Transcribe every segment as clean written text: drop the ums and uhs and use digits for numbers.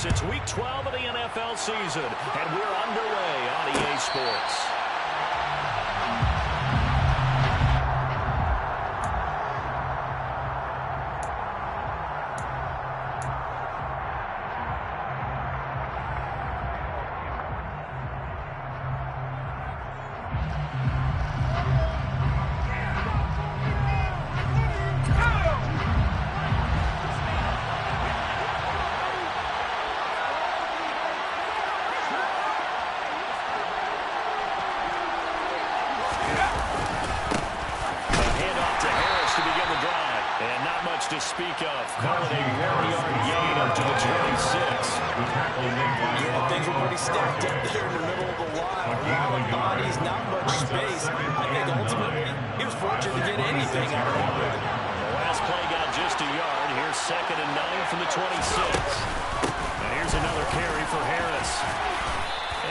Sports. It's Week 12 of the NFL season, and we're underway on EA Sports. To speak of, call it a 1-yard gain up to the 26. Yeah, things were pretty stacked up there in the middle of the line. A lot of bodies, not much space. I think ultimately he was fortunate to get anything out of that one. The last play got just a yard. Here's 2nd and 9 from the 26. And here's another carry for Harris.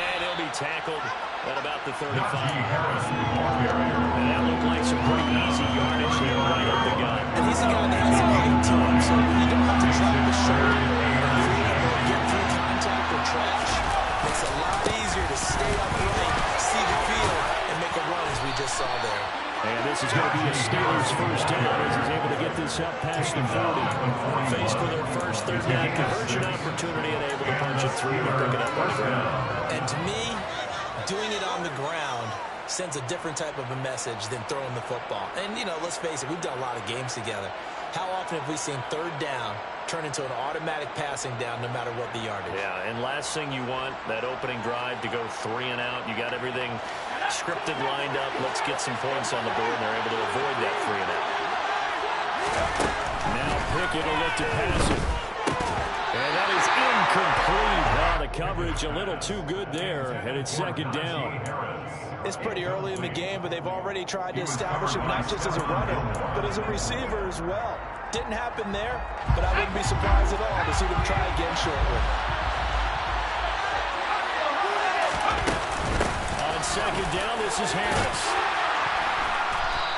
And he'll be tackled at about the 35. And that looked like some pretty easy yardage there right up the gut. And he's a guy that has some height to him, so you don't have to try to shoulder or get through contact or trash. Makes it a lot easier to stay upright, see the field, and make a run as we just saw there. And this is going to be a Steelers first down as he's able to get this up past the 40. Faced with their first third down conversion opportunity and able to punch it through and pick it up on the ground. And to me, doing it on the ground sends a different type of a message than throwing the football. And, you know, let's face it, we've done a lot of games together. How often have we seen third down turn into an automatic passing down no matter what the yardage? Yeah, and last thing you want, that opening drive to go 3 and out. You got everything scripted, lined up. Let's get some points on the board, and they're able to avoid that 3 and out. Now Pickett will look to pass it. And that is incomplete. Wow, the coverage a little too good there, and it's 2nd down. It's pretty early in the game, but they've already tried to establish him not just as a runner, but as a receiver as well. Didn't happen there, but I wouldn't be surprised at all to see them try again shortly. On 2nd down, this is Harris.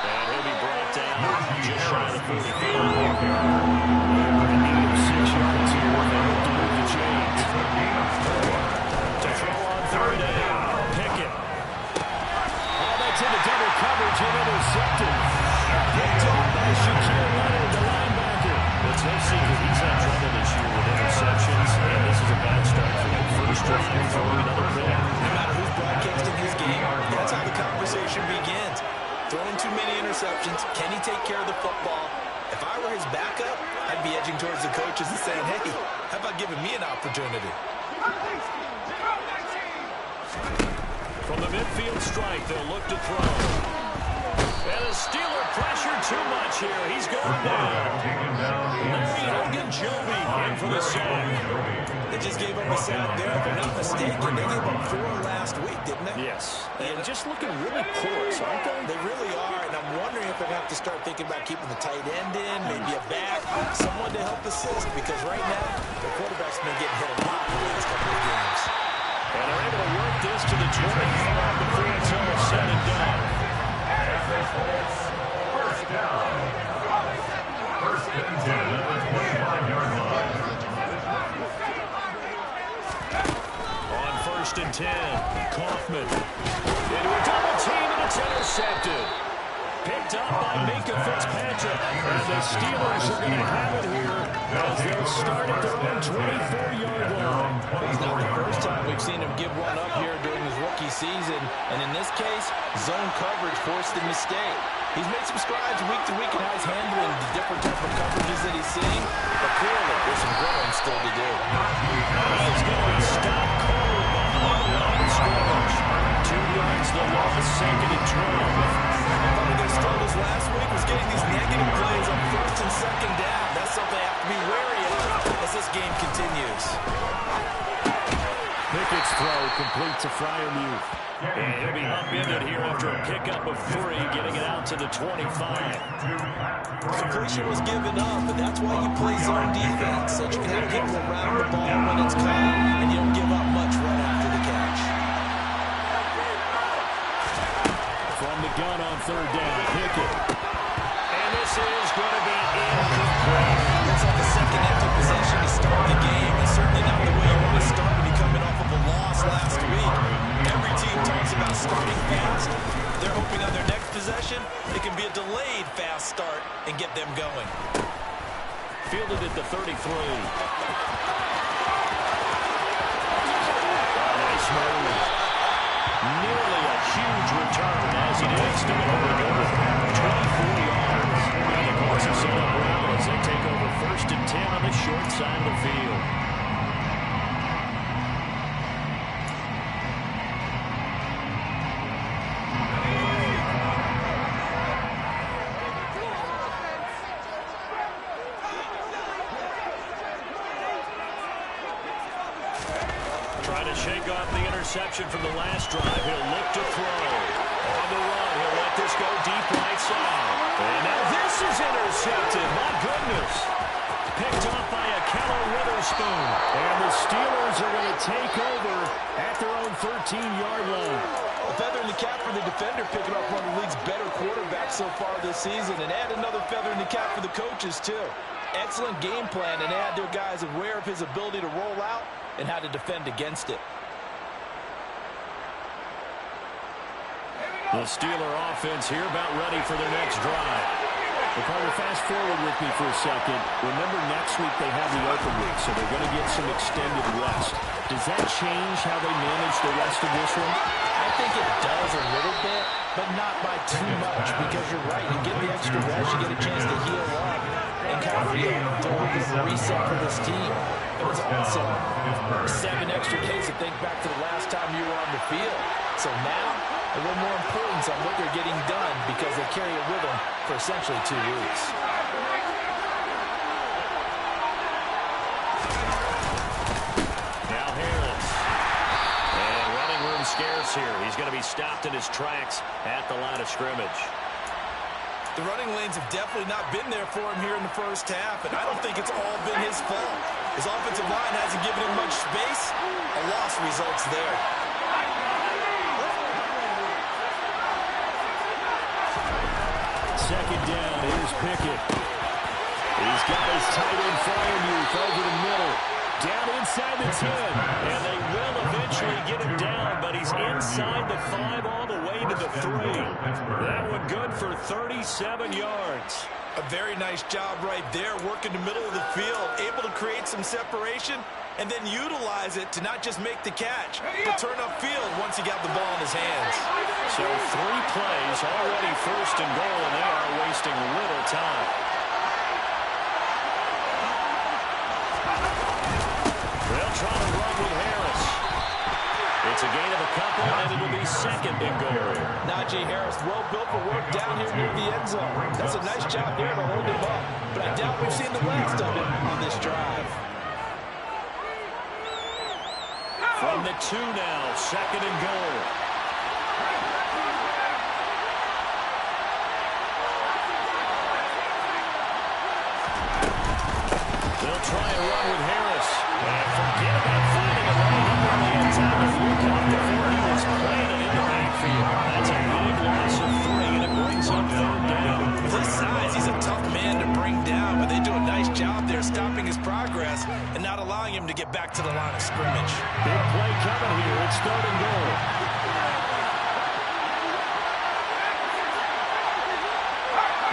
And he'll be brought down just shy of the 45. And 6 yards here, and they'll do the chains. To throw on 3rd down, Pickett. To the double coverage and intercepted. Picked off by Shaquille Leonard, the linebacker. It's no secret he's had trouble this year with interceptions, and this is a bad start for him. First drive, throwing another pick. No matter who's broadcasting his game, that's how the conversation begins. Throwing too many interceptions, can he take care of the football? If I were his backup, I'd be edging towards the coaches and saying, hey, how about giving me an opportunity? From the midfield strike, they'll look to throw. And the Steeler pressure too much here. He's going down. Larry Ogunjobi in for the sack. They just gave up a sack there. If I'm not mistaken, they gave up 4 last week, didn't they? Yes. And just looking really porous, aren't they? They really are, and I'm wondering if they're going to have to start thinking about keeping the tight end in, maybe a back, someone to help assist, because right now, the quarterback's been getting hit a lot in the last couple of games. And they're able to work this to the 25 before it's all said and done. First down. First and 10 at the 25-yard line. On 1st and 10, Kaufman. Into a double team, and it's intercepted. Picked up by Minka Fitzpatrick. And the Steelers are going to have it here as they'll start at their own 24-yard line. It's not the first time we've seen him give one up here during his rookie season. And in this case, zone coverage forced the mistake. He's made some strides week to week in how he's handling the different type of coverages that he's seeing. But clearly, there's some growing still to do. He's going to stop cold behind the line of scrimmage. 2 yards the loss, 2nd and 12. One of their struggles last week was getting these negative plays on 1st and 2nd down. That's something they have to be wary of as this game continues. Pickett's throw complete to Freiermuth. And he'll be upended here after a pickup of 3, getting it out to the 25. Completion was given up, but that's why you play zone defense, so you can have people around the ball when it's caught, and you don't give up much right after the catch. From the gun on 3rd down, Pickett. And this is going to be incomplete. Looks like a second empty possession to start the game, and certainly certainly not the way you want to start when you're coming off of a loss last week. Every team talks about starting fast. They're hoping on their next possession, it can be a delayed fast start and get them going. Fielded at the 33. Nice move. Nearly a huge return as it is to the over 24 yards. And the Colts have set up well as they take over 1st and 10 on the short side of the field. Trying to shake off the interception from the last drive. He'll look to throw. On the run, he'll let this go deep right side. And now this is intercepted. My goodness. Picked off by a Keller Witherspoon. And the Steelers are going to take over at their own 13-yard line. A feather in the cap for the defender, picking off one of the league's better quarterbacks so far this season. And add another feather in the cap for the coaches, too. Excellent game plan, and they had their guys aware of his ability to roll out and how to defend against it. The Steeler offense here about ready for their next drive. Well, Carter, fast forward with me for a second. Remember, next week they have the open week, so they're going to get some extended rest. Does that change how they manage the rest of this one? I think it does a little bit, but not by too much, because you're right. You get the extra rest, you get a chance to heal up and kind of do a reset for this team. It was also 7 extra days to think back to the last time you were on the field. So now, a little more importance on what they're getting done because they carry it with them for essentially 2 weeks. Now Harris. And running room scarce here. He's going to be stopped in his tracks at the line of scrimmage. The running lanes have definitely not been there for him here in the first half, and I don't think it's all been his fault. His offensive line hasn't given him much space. A loss results there. Second down, here's Pickett. He's got his tight end Freiermuth over the middle. Down inside the 10. And they will eventually get him down, but he's inside the 5 all the way to the 3. That one good for 37 yards. A very nice job right there, working the middle of the field, able to create some separation, and then utilize it to not just make the catch, but turn upfield once he got the ball in his hands. So 3 plays, already 1st and goal, and they are wasting little time. They'll try to run with Harris. It's a gain of a couple, and it'll be 2nd and goal. Najee Harris, well built for work down here near the end zone. That's a nice job there to hold him up, but I doubt we've seen the last of him on this drive. From the 2 now, 2nd and goal. They'll try and run with Harris. And forget about finding a way over the end zone. Look out before he was planted in the backfield. That's a big loss of 3, and it brings up 3rd down. With his size, he's a tough man to bring down, but they do a nice job there stopping his progress and not allowing him to get back to the line of scrimmage. Big play coming here. It's 3rd and goal.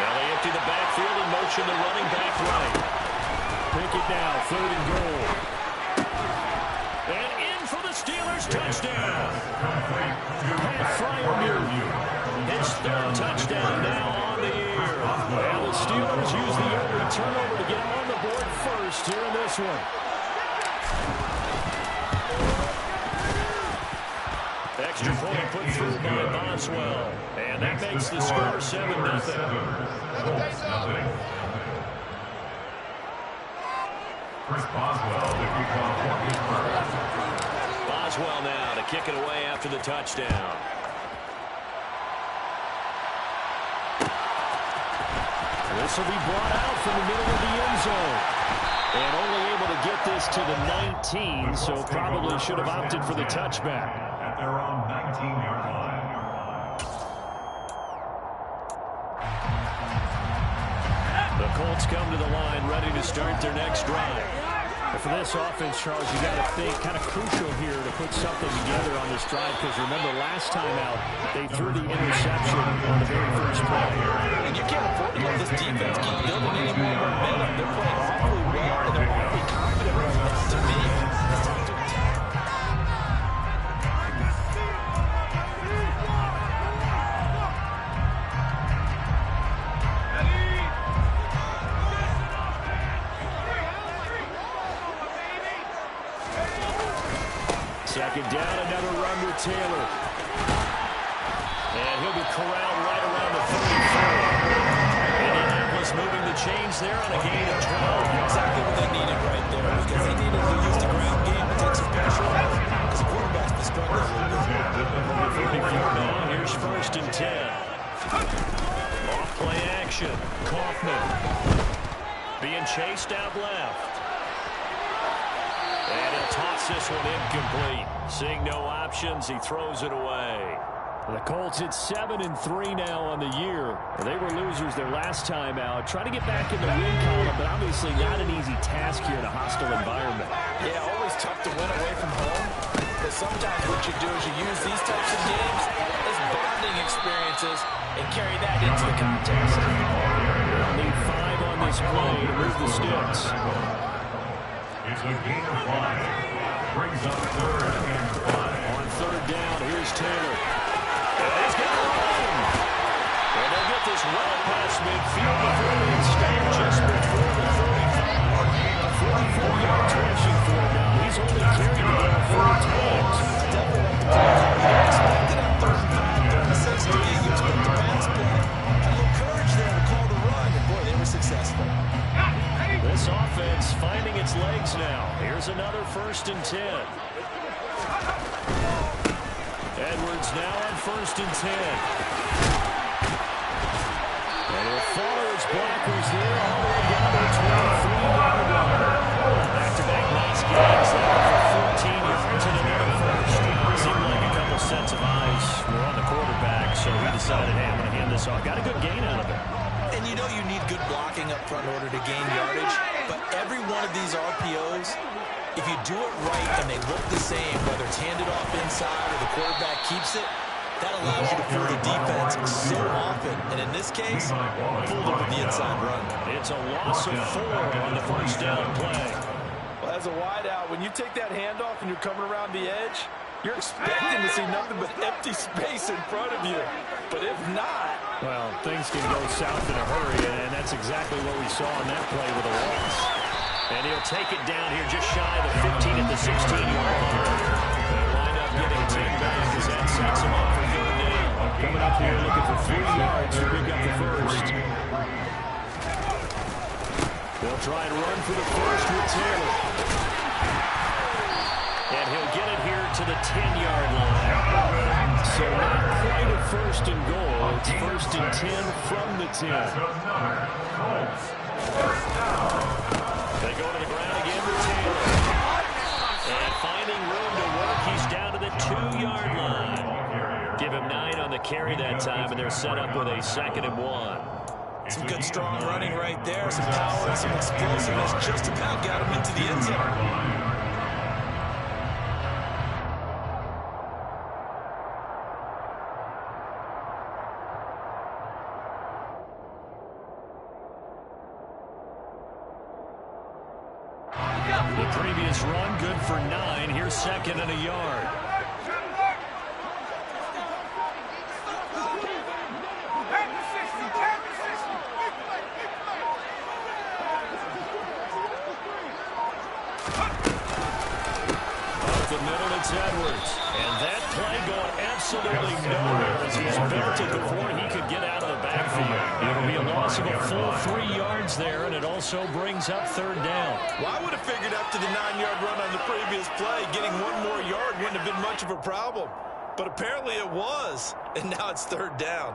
Now they empty the backfield and motion the running back right. Pick it now, 3rd and goal. And in for the Steelers, touchdown. Pat Freiermuth, his 3rd touchdown now on the year. And the Steelers use the early turnover to get on the board first here in this one. Extra point put through by Boswell. And that makes the score 7-0. Chris Boswell, the kickoff for his first. Boswell now to kick it away after the touchdown. This will be brought out from the middle of the end zone. And only able to get this to the 19, so probably should have opted for the touchback. At their own 19-yard line. The Colts come to the line ready to start their next drive. For this offense, Charles, you got to think kind of crucial here to put something together on this drive, because remember last time out they threw the interception on the very first play. And you can't afford to let this defense keep building any more momentum. They're playing awfully well and they're awfully confident right now. To me, it's time to attack. Second down, another run with Taylor. And he'll be corralled right around the 34. Indianapolis moving the chains there on a gain of 12. Exactly what they needed right there, because they needed to use the ground game to take some pressure off, because the quarterback's been struggling a little bit. 34 now, here's 1st and 10. Off play action, Kaufman being chased out left. And he'll toss this one incomplete. Seeing no options, he throws it away. The Colts hit 7-3 now on the year. They were losers their last time out. Trying to get back in the win column, but obviously not an easy task here in a hostile environment. Yeah, always tough to win away from home. But sometimes what you do is you use these types of games as bonding experiences and carry that into the contest. They'll need 5 on this play to move the sticks. It's a gain of 5. Brings up 3rd and 5. On 3rd down, here's Taylor. And he's got a run. And they'll get this well past midfield before they stand just before the 35. 44-yard rushing for him now. He's only carried the ball 4 times. Definitely expected on 3rd and 5, 36 to be used with the pass play. A little courage there to call the run, and boy, they were successful. This offense finding its legs now. Here's another 1st and 10. Edwards now on 1st and 10. And he'll follow his blockers there all the way down to the 23-yard line. Back-to-back nice gains there for 14 yards and another first. Seemed like a couple sets of eyes were on the quarterback, so he decided, hey, I'm going to hand this off. Got a good gain out of it. And you know you need good blocking up front in order to gain yardage, but every one of these RPOs, if you do it right and they look the same, whether it's handed off inside or the quarterback keeps it, that allows you to fool the defense so often. And in this case, fooled them with the inside run. It's a loss of 4 on the 1st down play. Well, as a wideout, when you take that handoff and you're coming around the edge, you're expecting to see nothing but empty space in front of you. But if not... Well, things can go south in a hurry, and that's exactly what we saw on that play with a loss. And he'll take it down here just shy of the 15 at the 16-yard line. They'll wind up getting 10 back as that sets him up for 3rd down. Coming up here looking for 3 yards to pick up the first. They'll try and run for the first with Taylor. And he'll get it here to the 10-yard line. So not quite a 1st and goal. It's 1st and 10 from the 10. They go to the ground again with Taylor. And finding room to work, he's down to the 2-yard line. Give him 9 on the carry that time, and they're set up with a 2nd and 1. Some good strong running right there, some power, some explosiveness, just about got him into the end zone. The previous run, good for 9. Here's 2nd and a yard. Up the middle, it's Edwards. And that play going absolutely nowhere as he's built it before he could get out of the backfield. It'll be a loss of a full 3 yards there, and it also brings up 3rd down. Well, I would have figured after the 9-yard run on the previous play, getting 1 more yard wouldn't have been much of a problem. But apparently it was, and now it's 3rd down.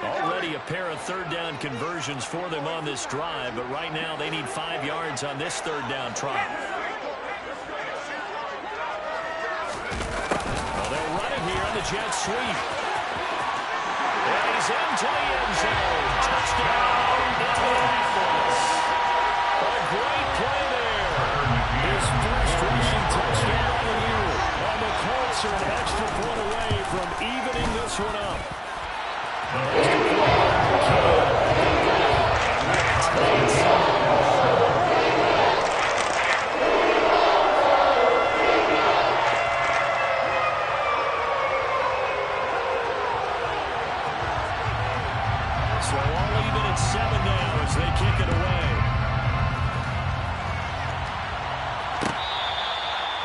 Already a pair of 3rd down conversions for them on this drive, but right now they need 5 yards on this 3rd down try. Well, they'll run it here on the jet sweep. And He's into the end zone. Touchdown, Indianapolis. A great play there. His first rushing touchdown of the year. And the Colts are an extra point away from evening this one up. So all even at 7 now as they kick it away.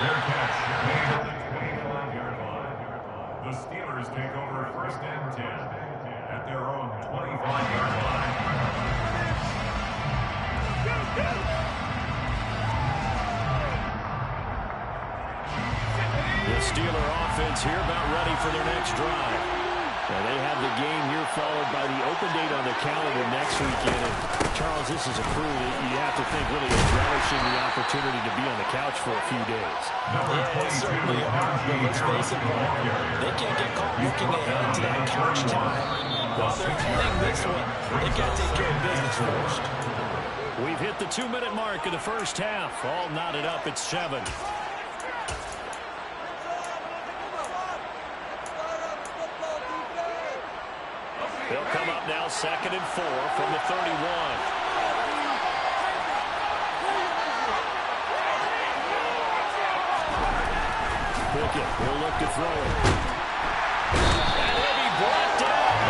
Fair catch made at the 25-yard line. The Steelers take over 1st and 10 at their own 25-yard line. The Steeler offense here about ready for their next drive. Now they have the game here followed by the open date on the calendar next weekend. And Charles, this is a crew that you have to think really is relishing the opportunity to be on the couch for a few days. Yeah, they certainly are. But let's face it, they can't get caught looking ahead to that couch time. While they're playing this one, they've got to take care of business first. We've hit the 2-minute mark of the first half. All knotted up at 7. They'll come up now 2nd and 4 from the 31. Burkhead will look to throw it. And he'll be brought down.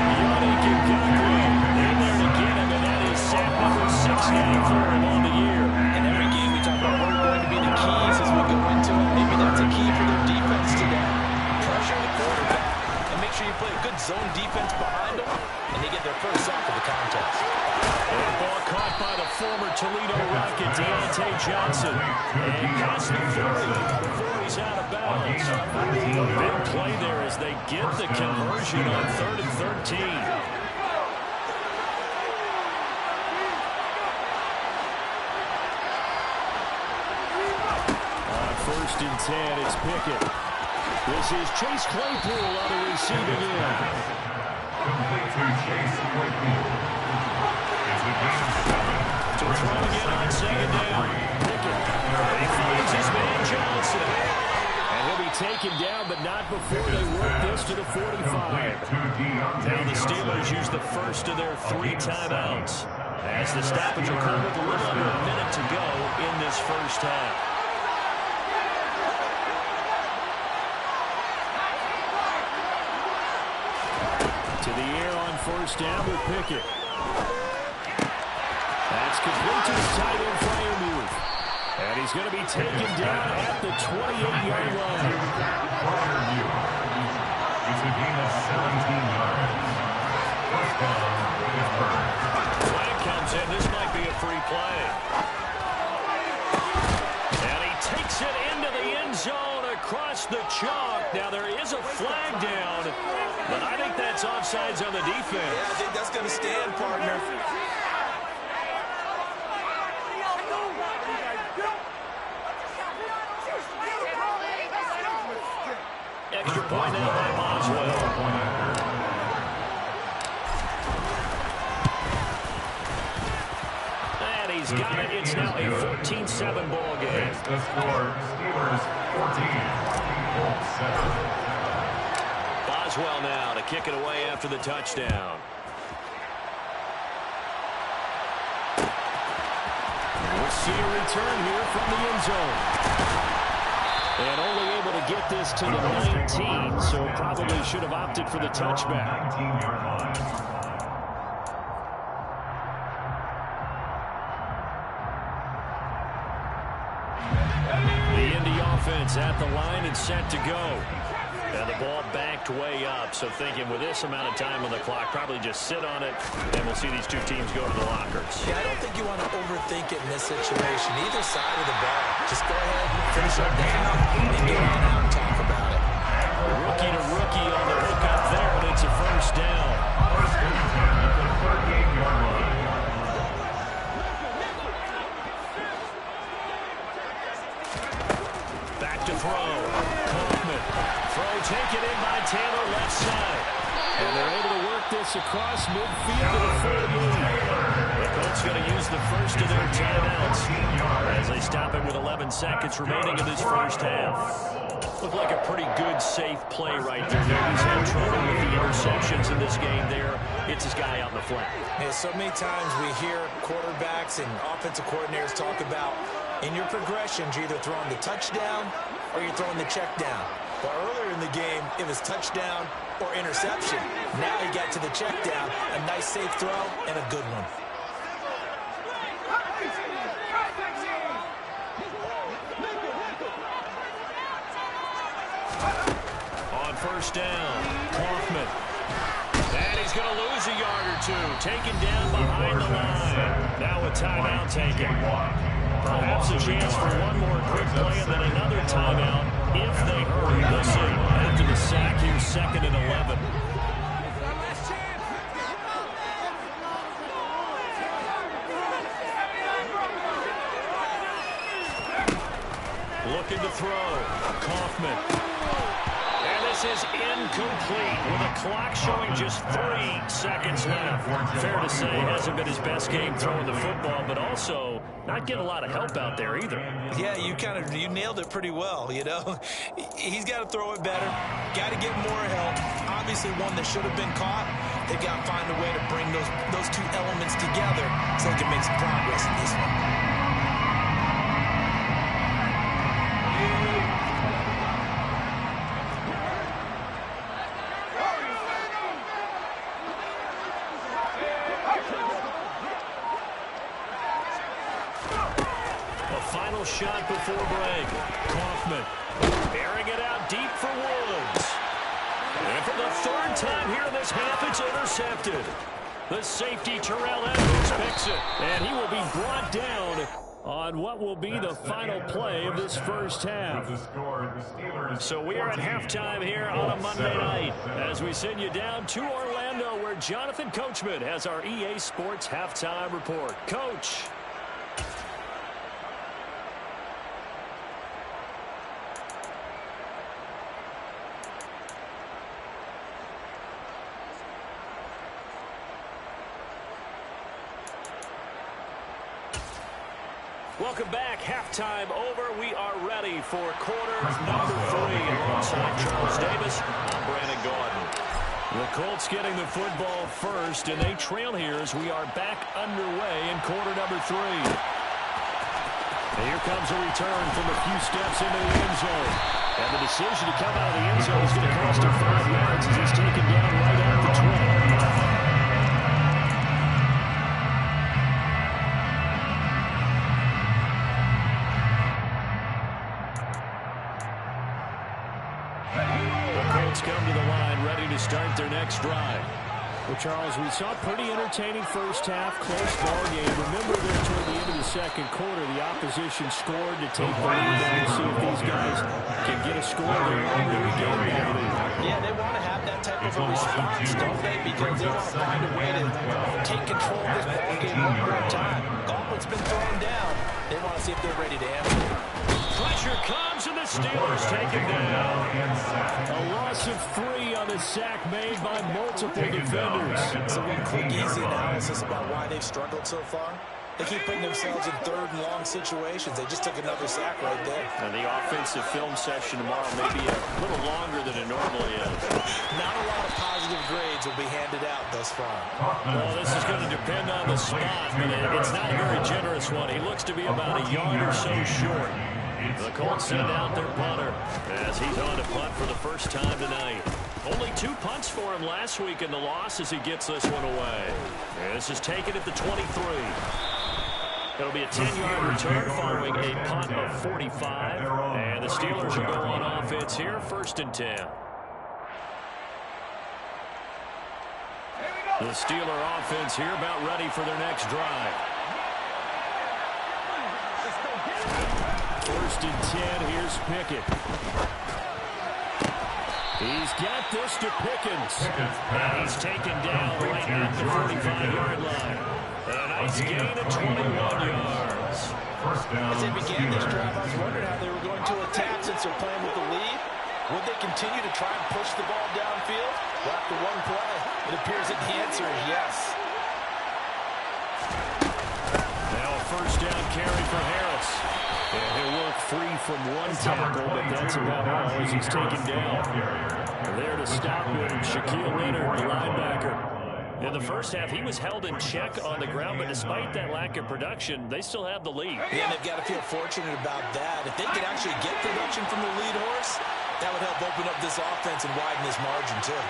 Yannick Ngakoue in there to get him, and that is sack number 6 now for him on the year. In every game we talk about what are going to be the keys as we go into it. Maybe that's a key for their defense today. Pressure the quarterback. Make sure you play a good zone defense behind them, and they get their first sack of the contest. And the ball caught by the former Toledo Rocket, Deontay Johnson. And past the 40 before he's out of bounds. A big play there as they get the conversion on 3rd and 13. On 1st and 10, it's Pickett. This is Chase Claypool on the receiving end. Complete to Chase Claypool. As the game started. To throw again on 2nd down. Pickett. And he finds his man Johnson. And he'll be taken down, but not before they work this to the 45. Now the Steelers use the first of their 3 timeouts. As the stoppage will come with a little under a minute to go in this first half. To the air on 1st down with Pickett. That's complete to his tight end Freiermuth. And he's going to be taken down at the 28-yard line. It's a gain of 17 yards. 1st down, Pittsburgh. Flag comes in. This might be a free play. And he takes it into the end zone across the chalk. Now there is a flag down, but I think that's offsides on the defense. Yeah, I think that's going to stand, partner. Extra point now by Boswell. And he's got it. It's now a 14-7 ball game. It's the score. Steelers 14, Colts 7. Boswell now to kick it away after the touchdown. We'll see a return here from the end zone. And only able to get this to the 19, so probably should have opted for the touchback. 19-yard line. The Indy offense at the line and set to go. And the ball backed way up, so thinking with this amount of time on the clock, probably just sit on it, and we'll see these two teams go to the lockers. Yeah, I don't think you want to overthink it in this situation. Either side of the ball. Just go ahead and finish up the half and get on out and talk about it. Rookie to rookie on the hook up there, and it's a 1st down. 1st and 10 at the 38-yard line. Back to throw. Kaufman. Throw taken in by Taylor left side. And they're able to work this across midfield to the 40. The Colts going to use the first of their timeouts as they stop it with 11 seconds remaining in this first half. Looked like a pretty good, safe play right there. He's had trouble with the interceptions in this game there. It's his guy out in the flat. Yeah, so many times we hear quarterbacks and offensive coordinators talk about in your progressions, you're either throwing the touchdown or you're throwing the check down. But earlier in the game, it was touchdown or interception. Now he got to the check down, a nice safe throw and a good one. On first down, Kaufman. And he's going to lose a yard or two. Taken down behind the line. Now a timeout taken. Perhaps a chance for one more quick play and then another timeout if they hurry. We'll see. After the sack here, 2nd and 11. Looking to throw. Kaufman. This is incomplete with a clock showing just 3 seconds left. Fair to say, hasn't been his best game throwing the football, but also not getting a lot of help out there either. Yeah, you nailed it pretty well, you know. He's got to throw it better, got to get more help. Obviously one that should have been caught. They've got to find a way to bring those two elements together so they can make some progress in this one. Shot before break. Kaufman airing it out deep for Woods. And for the 3rd time here in this half, it's intercepted. The safety, Terrell Edwards, picks it. And he will be brought down on what will be the final play of this first half. So we are at halftime here on a Monday night as we send you down to Orlando where Jonathan Coachman has our EA Sports halftime report. Coach. Welcome back. Halftime over. We are ready for quarter number 3. Alongside Charles Davis, I'm Brandon Gordon. The Colts getting the football first, and they trail here as we are back underway in quarter number 3. And here comes a return from a few steps into the end zone. And the decision to come out of the end zone is going to cost him 5 yards as he's taken down right at the 20. Come to the line, ready to start their next drive. Well, Charles, we saw a pretty entertaining first half, close ball game. Remember there toward the end of the second quarter, the opposition scored to take the lead down to see if these guys can get a score there and really gain that lead. Yeah, they want to have that type of a response, don't they? Because they want to find a way to take control of this ball game one more time. Gauntlet's been thrown down. They want to see if they're ready to answer it. Pressure comes, and the Steelers take it down. A loss of 3 on the sack made by multiple defenders. So one quick, easy analysis about why they've struggled so far. They keep putting themselves in 3rd and long situations. They just took another sack right there. And the offensive film session tomorrow may be a little longer than it normally is. Not a lot of positive grades will be handed out thus far. Well, this is going to depend on the spot, but it's not a very generous one. He looks to be about a yard or so short. The Colts send out their punter as he's on to punt for the first time tonight. Only 2 punts for him last week in the loss as he gets this one away. This is taken at the 23. It'll be a 10-yard return following a punt of 45. And the Steelers will go on offense here, 1st and 10. The Steeler offense here about ready for their next drive. 1st and 10, here's Pickett. He's got this to Pickens. And he's taken down right at the 45-yard line. A nice gain of 21 yards. As they began this drive, I was wondering how they were going to attack since they're playing with the lead. Would they continue to try and push the ball downfield? Well, after one play, it appears that the answer is yes. Now a first down carry for Harris. And he'll work free from one tackle, but that's about all as he's taken down. And there to stop him, Shaquille Leonard, the linebacker. In the first half, he was held in check on the ground, but despite that lack of production, they still have the lead. Yeah, and they've got to feel fortunate about that. If they could actually get production from the lead horse, that would help open up this offense and widen this margin, too.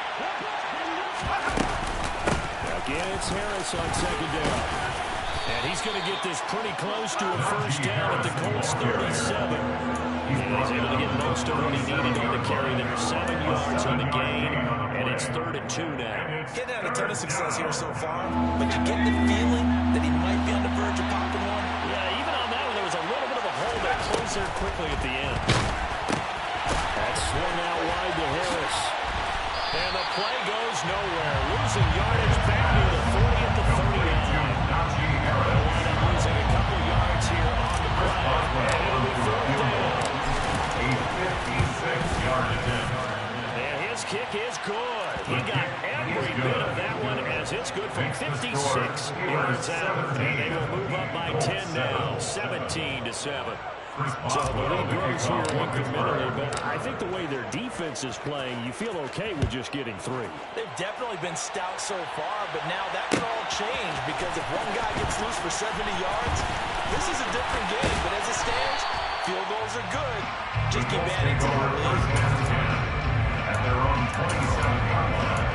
Again, it's Harris on second down. And he's going to get this pretty close to a first down at the Colts 37. And he's able to get most of what he needed on the carry there. 7 yards on the gain, and it's 3rd and 2 now. Getting had a ton of success here so far, but you get the feeling that he might be on the verge of popping one. Yeah, even on that one, there was a little bit of a hole that closed there quickly at the end. That's swung out wide to Harris. And the play goes nowhere. Losing yardage back near the 40 at the 39. They'll wind up losing a couple yards here on the play. And it'll be 4th down. A 56-yard attempt. And his kick is good. He got every bit of that one as it's good from 56 yards out. And they will move up by 10 now, 17-7. So the lead grows here incrementally, but I think the way their defense is playing, you feel okay with just getting 3. They've definitely been stout so far, but now that can all change because if one guy gets loose for 70 yards, this is a different game. But as it stands, field goals are good. Just keep adding to the lead. At their own 27-yard line.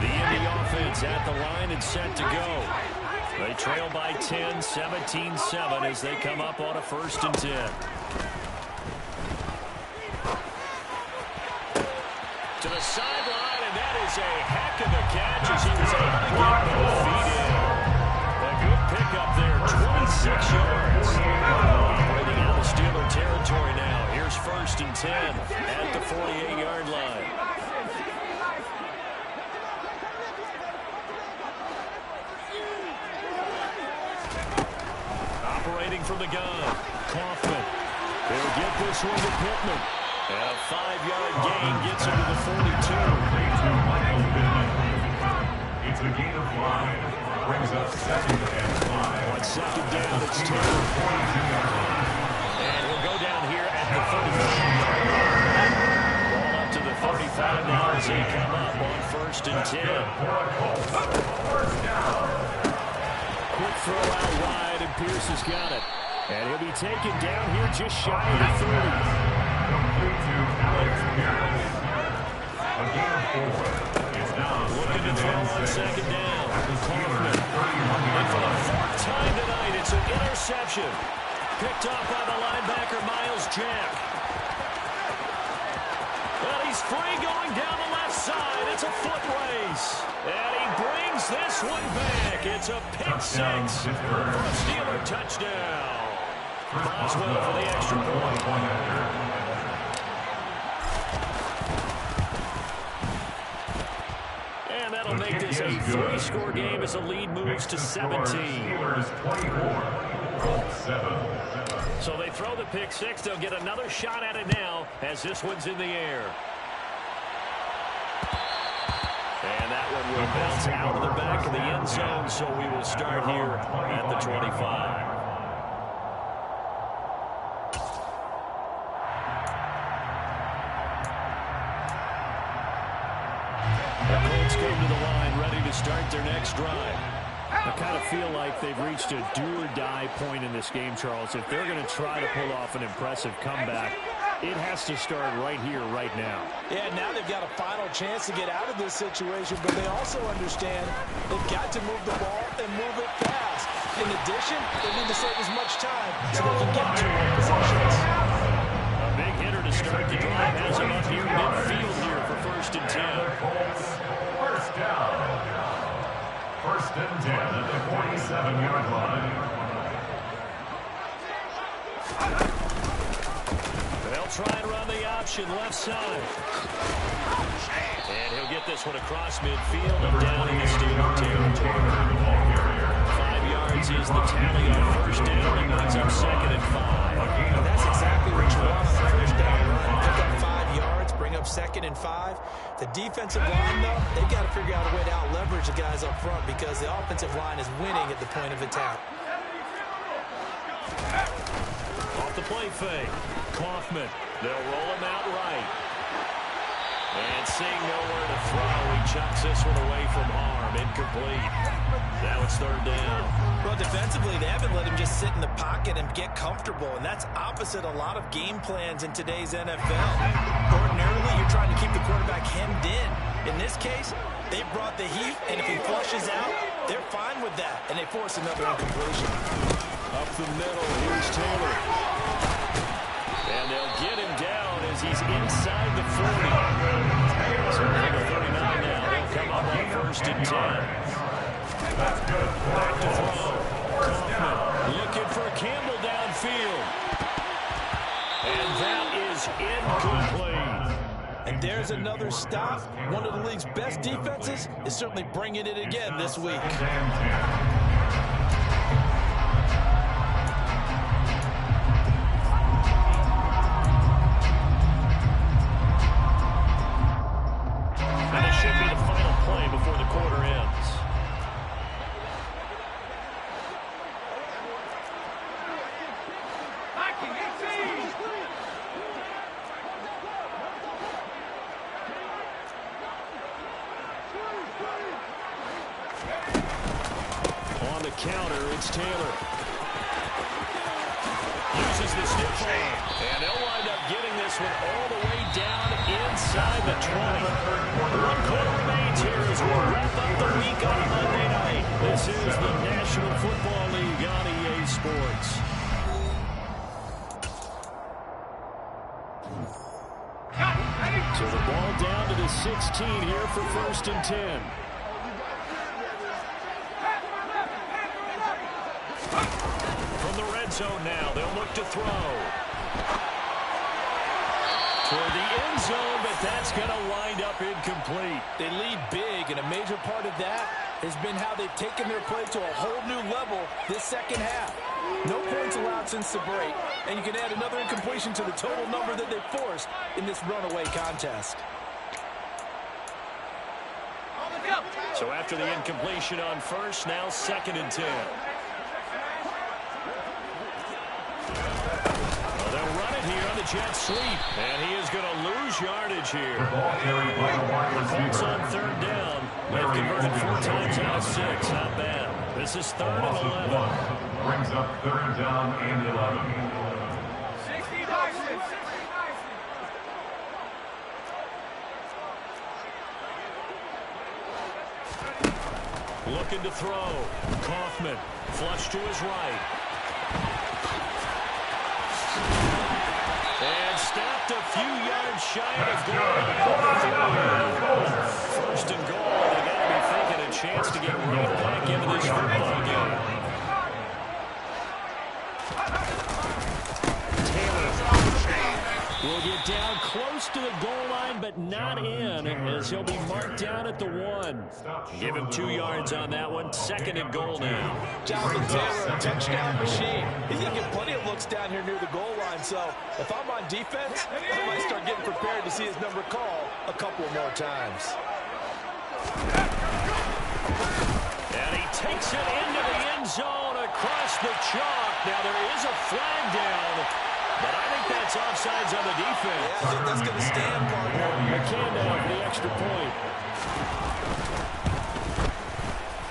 The Indy offense at the line and set to go. They trail by 10, 17-7 as they come up on a 1st and 10. To the sideline, and that is a heck of a catch as he was able to get both feet in. A good pickup there, 26 yards. Operating out of Steeler territory now. Here's 1st and 10 at the 48-yard line. Operating from the gun, Kaufman. They'll get this one to Pittman. And a 5-yard gain gets him to the 42. It's a gain of 5. Brings up 2nd and 5. On second down, it's Taylor. And he'll go down here at the 35. Ball up to the 35 now as they come up on 1st and 10. Quick throw out wide, and Pierce has got it. And he'll be taken down here just shy of the 30. Complete to Alex Pierce. A gain of 4. It's now Looking to throw on second down. Kaufman. And for the 4th time tonight, it's an interception. Picked off by the linebacker, Miles Jack. Well, he's free going down the left side. It's a foot race. And he brings this one back. It's a pick 6 for a Steeler touchdown. Boswell for the extra point. And that'll make this a 3-score game as the lead moves to 17. Steelers 24, Colts 7. So they throw the pick 6. They'll get another shot at it now as this one's in the air. And that one will bounce out of the back of the end zone, so we will start here at the 25. The Colts come to the line ready to start their next drive. I kind of feel like they've reached a do-or-die point in this game, Charles. If they're going to try to pull off an impressive comeback, it has to start right here, right now. Yeah, now they've got a final chance to get out of this situation, but they also understand they've got to move the ball and move it fast. In addition, they need to save as much time so they can get 2 more possessions. A big hitter to start the drive has him up here midfield here for 1st and 10. First down. 1st and 10 at the 47-yard line. They'll try and run the option left side. And he'll get this one across midfield and down in the Steeler territory. 5 yards is the tally on 1st down. He brings up 2nd and 5. And that's exactly what you want on 1st and 5. The defensive line, though, they've got to figure out a way to out-leverage the guys up front because the offensive line is winning at the point of attack. Off the play fake. Kaufman. They'll roll him out right. And seeing nowhere to throw, he chucks this one away from harm. Incomplete. Now it's third down. Well, defensively, they haven't let him just sit in the pocket and get comfortable, and that's opposite a lot of game plans in today's NFL. Ordinarily, you're trying to keep the quarterback hemmed in. In this case, they brought the heat, and if he flushes out, they're fine with that, and they force another incompletion. Up the middle, here's Taylor. And they'll get him down as he's inside the 40. So they're at 39 now. They'll come up on first and 10. Back to throw. Kaufman looking for Campbell downfield. And that is incomplete. And there's another stop. One of the league's best defenses is certainly bringing it again this week. And it should be the final play before the quarter ends. On the counter, it's Taylor. Uses the stiff arm. And they'll wind up getting this one all the way down inside the 20. 1 quarter remains here as we wrap up the week on a Monday night. This is the National Football League on EA Sports. So the ball down to the 16 here for first and 10. From the red zone now, they'll look to throw. Toward the end zone, but that's going to wind up incomplete. They lead big, and a major part of that has been how they've taken their play to a whole new level this second half. No points allowed since the break, and you can add another incompletion to the total number that they forced in this runaway contest. So after the incompletion on first, now second and 10. Well, they'll run it here on the jet sweep, and he is going to lose yardage here. The Colts on third down. They've converted 4 times out of 6. Not bad. This is third and 11. Brings up third down and 11. Looking to throw. Kaufman. Flush to his right. And stopped a few yards shy of goal. First and goal. They got to be thinking a chance to get right back into this football game. Will get down close to the goal line, but not in, as he'll be marked down at the 1. Give him 2 yards on that one. Second and goal now. Jonathan Taylor, a touchdown machine. He's going to get plenty of looks down here near the goal line, so if I'm on defense, I might start getting prepared to see his number called a couple more times. And he takes it into the end zone across the chalk. Now there is a flag down. But I think that's offsides on the defense. Yeah, I think that's going to stand, partner. McCann for the extra point.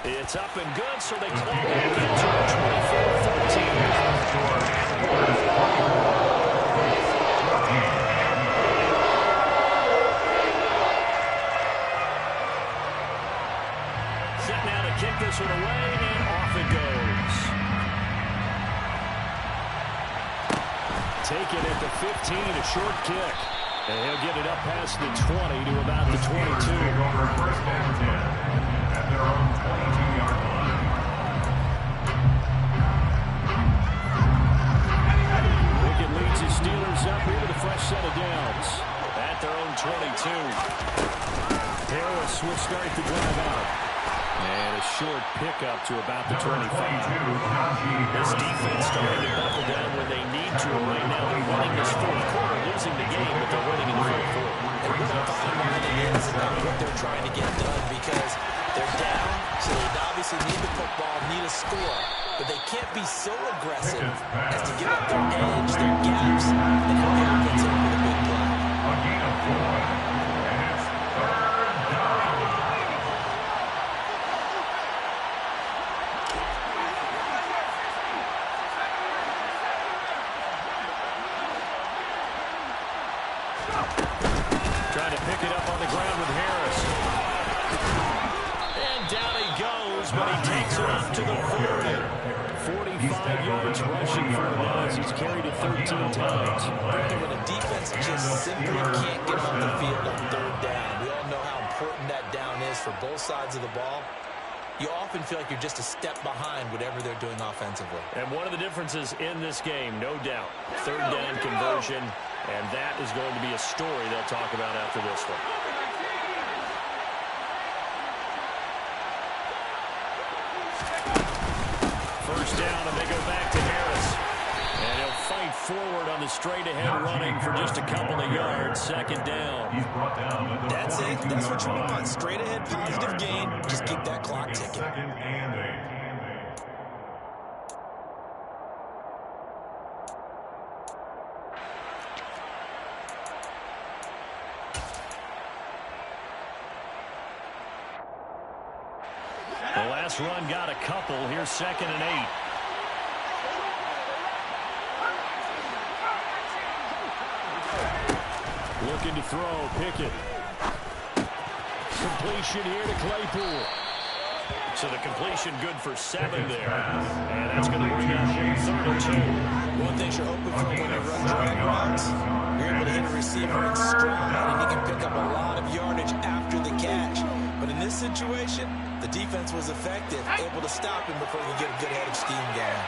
It's up and good, so they claw back into it, 24-13. Set now to kick this one away, and off it goes. Taken at the 15, a short kick. And he'll get it up past the 20 to about the 22. Over first and 10 at their own 22-yard line. Wicked leads his Steelers up here with a fresh set of downs. At their own 22. Harris will start to drive out. And a short pickup to about the 25. This defense starting to buckle down when they need to. Right now they're winning this fourth quarter, losing the game, but they're winning in the fourth quarter. And what a trying to get done because they're down, so they obviously need the football, need a score. But they can't be so aggressive as to give up their edge, their gaps, and he'll be able to hit with a big play. A gain of 4, and it's 3rd down. Trying to pick it up on the ground with Harris. And down he goes, but he takes it up to the 40. 45 yards rushing for him now as he's carried it 13 times. When a defense just simply can't get off the field on 3rd down, we all know how important that down is for both sides of the ball. You often feel like you're just a step behind whatever they're doing offensively. And one of the differences in this game, no doubt, 3rd down conversion, and that is going to be a story they'll talk about after this one. First down, and they go back to Harris. And he'll fight forward on the straight-ahead running for just a couple of yards. 2nd down. He's brought down at the That's it. That's what you want. Straight-ahead positive gain. Just keep that clock ticking. 2nd and 8. The last run got a couple. Here's 2nd and 8. Looking to throw. Pickett. Completion here to Claypool. So the completion good for 7 there. And that's going to bring up 3rd and 2. One thing you're hoping for when you run drag routes, you're able to hit a receiver in stride, and he can pick up a lot of yardage after the catch. But in this situation, the defense was effective, able to stop him before he could get a good head of steam going.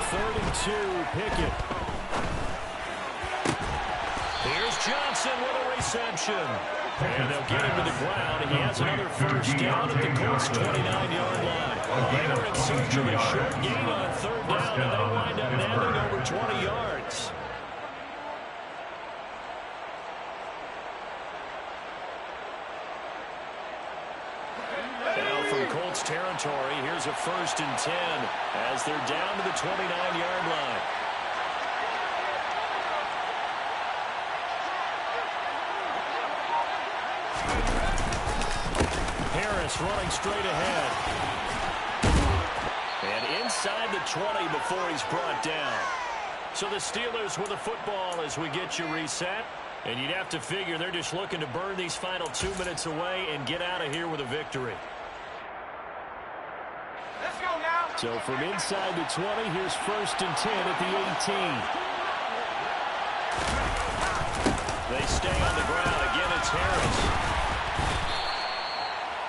Third and 2, Pickett. Here's Johnson with a reception. And they'll get him to the ground, and he has another first down at the Colts' 29-yard line. They were in search of a short gain on 3rd down, and they wind up landing over 20 yards. Now from Colts territory, here's a 1st and 10 as they're down to the 29-yard line. Harris running straight ahead. And inside the 20 before he's brought down. So the Steelers with the football as we get you reset. And you'd have to figure they're just looking to burn these final 2 minutes away and get out of here with a victory. Let's go now. So from inside the 20, here's 1st and 10 at the 18. They stay on the ground. Again, it's Harris.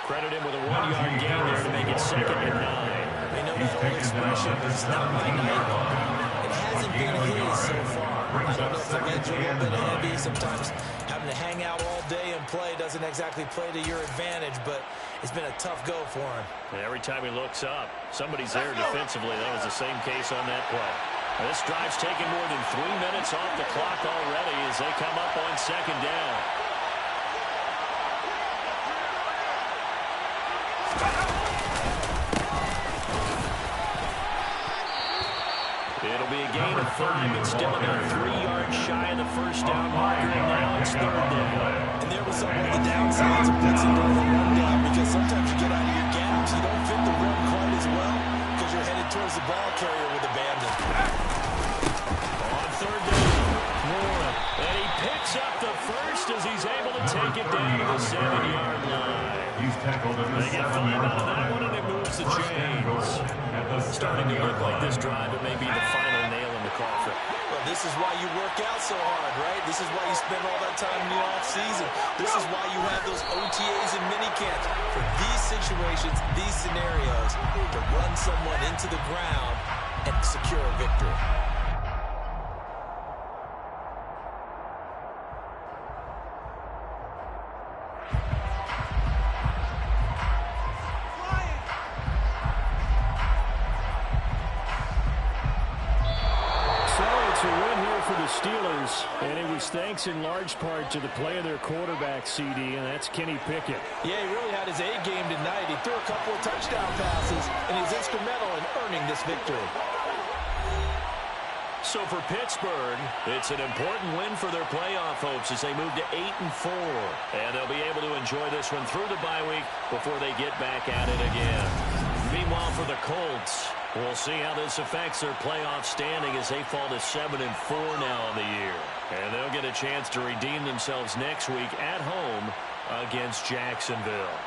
Credit him with a 1-yard gain there to make it 2nd and 9. They know the whole expression. It's not my night. It hasn't been his so far. I don't know if the legs are a little bit heavy. Sometimes having to hang out all day and play doesn't exactly play to your advantage, but it's been a tough go for him. And every time he looks up, somebody's there defensively. That was the same case on that play. Now, this drive's taken more than 3 minutes off the clock already as they come up on 2nd down. It'll be a gain of 5, but still about 3 yards shy of the first down marker, and now it's 3rd down. And there was some of the downsides of blitzing during the run down because sometimes you get out of your gaps. You don't fit the run quite as well because you're headed towards the ball carrier with abandon. On 3rd down, Moore, and he picks up the first as he's able to take it down to the 7-yard line. He's tackled at the They get 5 out of that one, and it moves the chains. Starting to look like this drive, it may be the final nail in the coffin. Well, this is why you work out so hard, right? This is why you spend all that time in the offseason. This is why you have those OTAs and minicamps. For these situations, these scenarios, to run someone into the ground and secure a victory. the Steelers, and it was thanks in large part to the play of their quarterback, CD, and that's Kenny Pickett. Yeah, he really had his A game tonight. He threw a couple of touchdown passes, and he's instrumental in earning this victory. So for Pittsburgh, it's an important win for their playoff hopes as they move to 8-4. And they'll be able to enjoy this one through the bye week before they get back at it again. Meanwhile, for the Colts, we'll see how this affects their playoff standing as they fall to 7-4 now on the year. And they'll get a chance to redeem themselves next week at home against Jacksonville.